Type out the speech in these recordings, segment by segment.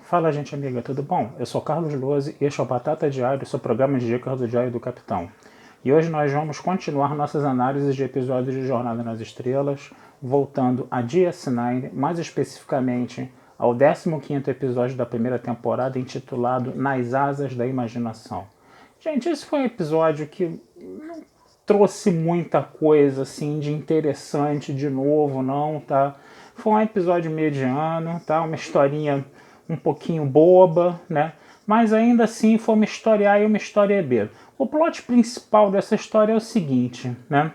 Fala, gente amiga, tudo bom? Eu sou Carlos Lose e este é o Batata Diário, seu programa de dicas do Diário do Capitão. E hoje nós vamos continuar nossas análises de episódios de Jornada nas Estrelas, voltando a DS9, mais especificamente ao 15º episódio da primeira temporada, intitulado Nas Asas da Imaginação. Gente, esse foi um episódio que não trouxe muita coisa assim de interessante de novo, não, tá? Foi um episódio mediano, tá? Uma historinha um pouquinho boba, né? Mas ainda assim foi uma história A e uma história B. O plot principal dessa história é o seguinte, né?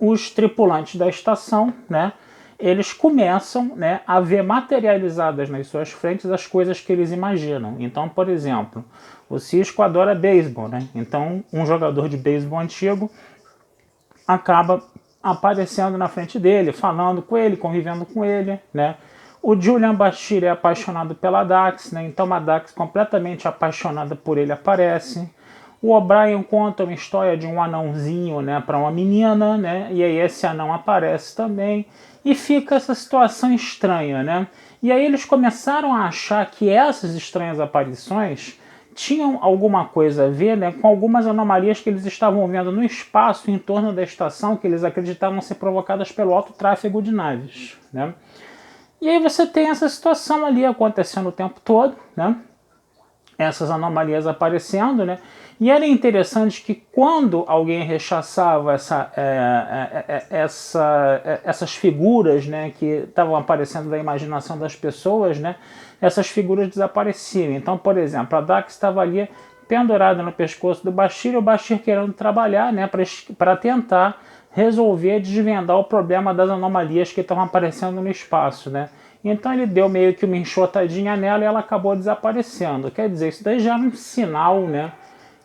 Os tripulantes da estação, né? Eles começam, né, a ver materializadas nas suas frentes as coisas que eles imaginam. Então, por exemplo, o Cisco adora beisebol, né? Então, um jogador de beisebol antigo acaba aparecendo na frente dele, falando com ele, convivendo com ele, né? O Julian Bashir é apaixonado pela Dax, né? Então a Dax, completamente apaixonada por ele, aparece. O O'Brien conta uma história de um anãozinho, né, para uma menina, né? E aí esse anão aparece também e fica essa situação estranha, né? E aí eles começaram a achar que essas estranhas aparições tinham alguma coisa a ver, né, com algumas anomalias que eles estavam vendo no espaço em torno da estação, que eles acreditavam ser provocadas pelo alto tráfego de naves, né? E aí você tem essa situação ali acontecendo o tempo todo, né? Essas anomalias aparecendo, né? E era interessante que quando alguém rechaçava essas figuras, né, que estavam aparecendo da imaginação das pessoas, né, essas figuras desapareciam. Então, por exemplo, a Dax estava ali pendurada no pescoço do Bashir e o Bashir querendo trabalhar, né, para tentar resolver, desvendar o problema das anomalias que estavam aparecendo no espaço, né? Então ele deu meio que uma enxotadinha nela e ela acabou desaparecendo. Quer dizer, isso daí já é um sinal, né,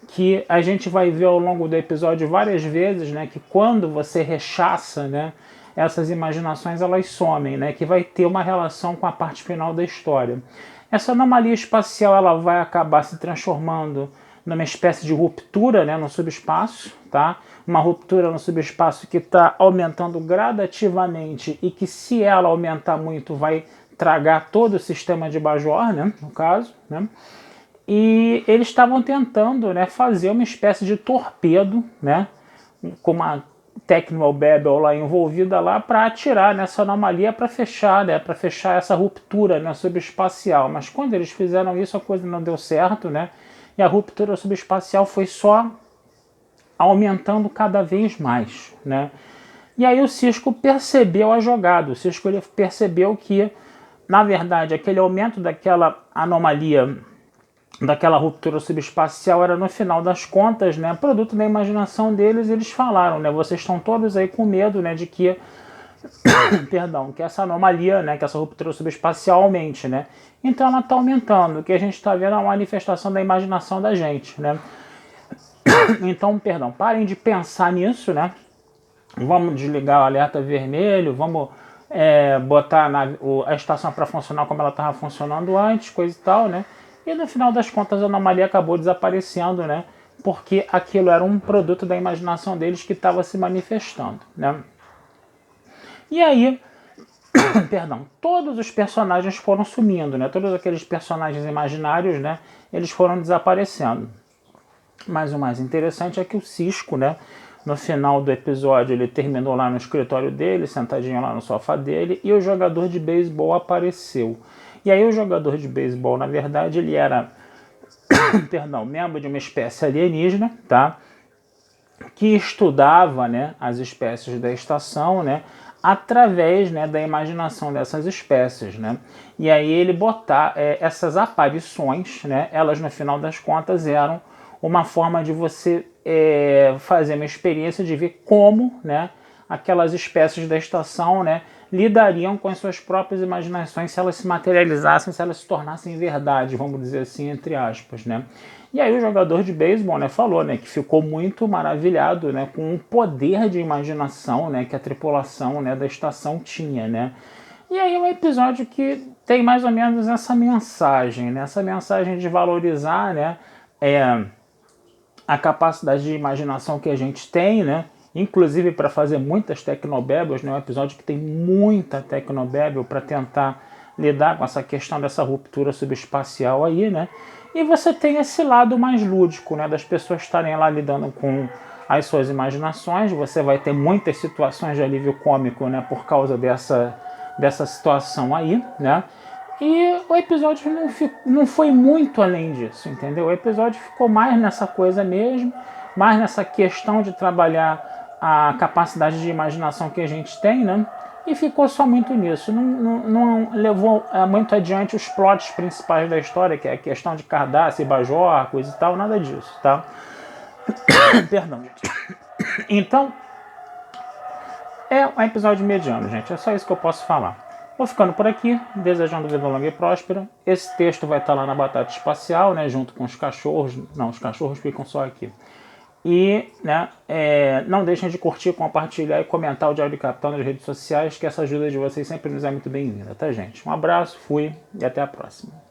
que a gente vai ver ao longo do episódio várias vezes, né, que quando você rechaça, né, essas imaginações elas somem, né, que vai ter uma relação com a parte final da história. Essa anomalia espacial ela vai acabar se transformando numa espécie de ruptura, né, no subespaço, tá? Uma ruptura no subespaço que está aumentando gradativamente e que, se ela aumentar muito, vai tragar todo o sistema de Bajor, né, no caso, né? E eles estavam tentando, né, fazer uma espécie de torpedo, né, com uma Tecnobabel lá envolvida lá para atirar nessa anomalia para fechar, né, para fechar essa ruptura, né, subespacial. Mas quando eles fizeram isso a coisa não deu certo, né? E a ruptura subespacial foi só aumentando cada vez mais, né? E aí o Cisco percebeu a jogada. O Cisco ele percebeu que, na verdade, aquele aumento daquela anomalia, daquela ruptura subespacial era, no final das contas, né, produto da imaginação deles. Eles falaram, né, vocês estão todos aí com medo, né, de que perdão, que essa anomalia, né, que essa ruptura subespacial aumente, né? Então ela está aumentando. O que a gente está vendo é uma manifestação da imaginação da gente, né? Então, perdão, parem de pensar nisso, né? Vamos desligar o alerta vermelho, vamos botar a estação para funcionar como ela estava funcionando antes, coisa e tal, né? E no final das contas a anomalia acabou desaparecendo, né? Porque aquilo era um produto da imaginação deles que estava se manifestando, né? E aí, perdão, todos os personagens foram sumindo, né? Todos aqueles personagens imaginários, né? Eles foram desaparecendo. Mas o mais interessante é que o Cisco, né, no final do episódio, ele terminou lá no escritório dele, sentadinho lá no sofá dele, e o jogador de beisebol apareceu. E aí o jogador de beisebol, na verdade, ele era perdão, membro de uma espécie alienígena, tá? Que estudava, né, as espécies da estação, né, através, né, da imaginação dessas espécies, né? E aí ele botar essas aparições, né, elas no final das contas eram uma forma de você fazer uma experiência de ver como, né, aquelas espécies da estação, né, lidariam com as suas próprias imaginações se elas se materializassem, se elas se tornassem verdade, vamos dizer assim, entre aspas, né? E aí o jogador de beisebol, né, falou, né, que ficou muito maravilhado, né, com o poder de imaginação, né, que a tripulação, né, da estação tinha, né? E aí é um episódio que tem mais ou menos essa mensagem, né, essa mensagem de valorizar, né, a capacidade de imaginação que a gente tem, né? Inclusive para fazer muitas Tecnobabels, né? Um episódio que tem muita Tecnobabel para tentar lidar com essa questão dessa ruptura subespacial aí, né? E você tem esse lado mais lúdico, né? Das pessoas estarem lá lidando com as suas imaginações. Você vai ter muitas situações de alívio cômico, né? Por causa dessa situação aí, né? E o episódio não foi muito além disso, entendeu? O episódio ficou mais nessa coisa mesmo, mais nessa questão de trabalhar a capacidade de imaginação que a gente tem, né? E ficou só muito nisso. Não levou muito adiante os plots principais da história, que é a questão de Cardácio e Bajor, coisa e tal, nada disso, tá? Perdão, gente. Então, é um episódio mediano, gente. É só isso que eu posso falar. Vou ficando por aqui, desejando vida longa e próspera. Esse texto vai estar lá na Batata Espacial, né, junto com os cachorros. Não, os cachorros ficam só aqui. E né, não deixem de curtir, compartilhar e comentar o Diário de Capitão nas redes sociais, que essa ajuda de vocês sempre nos é muito bem-vinda, tá, gente? Um abraço, fui e até a próxima.